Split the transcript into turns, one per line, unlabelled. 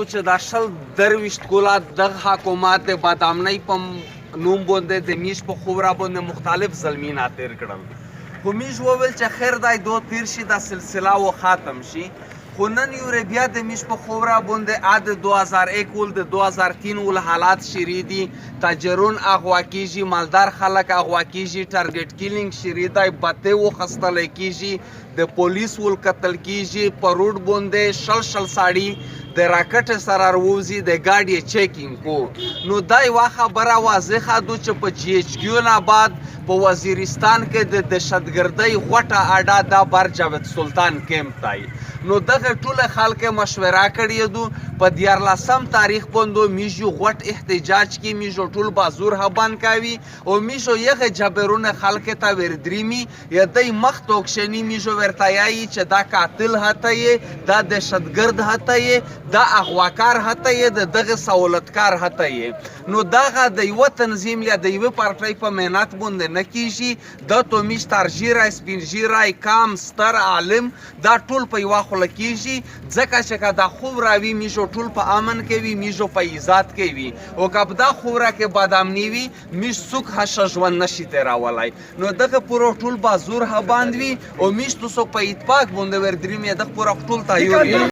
چې دا شل درویشت کاله دغه حکومت د بادامنۍ په نوم باندې د میش په خورا باندې مختلف ظلمونه تیر کړل. خو میش وویل چې خیر دی دو تیر شي دا سلسله و ختم شي. خو نن یو بیا د میش په خورا باندې عاد 2001 ول د 2003 ول حالات شری دي. تاجرون اغوا کیږي، مالدار خلک اغوا کیږي، ټارګټ کیلینګ شری دی، بته و خستل کیږي، د پولیس ول قتل کیږي، په روډ باندې شل ساړي د راکټ سره روزي د ګاډي چیکینګ کو. نو دا یو خبره واضحه ده چې په جی ایچ کیو نه بعد په وزیرستان کې د دهشتګردۍ غوټه اډه دا بر جاوید سلطان کیمپ دی. نو دغه ټول خلک مشوره کړی دو په 14 تاریخ باندې میجو غوټ احتجاج کې میجو ټول بازور هبان کوي او میجو یغه جبرونه خلک ته وردریمی یا دای مخ توکشنی میجو ورتایي چې دا قاتل هته دا دهشتګرد هته دا اغواکار هته دغه سہولتکار هته. نو دغه د یو تنظیم یا د یو پارټۍ په مهنت باندې نه کیږي. د تو میش ترجیرای سپینجیرای کام ستر عالم دا ټول په یو خل کیږي ځکه چې دا خوب راوي میشو ټول په امن کې وي، میشو په عزت کې وي او کله دا خوره کې بادامنی وي میش څوک حشجون نشي تیراولای. نو دغه پورو ټول بازور ها باندې وي او میش تو څوک په اتفاق باندې وردري مې دغه پورو ټول تایور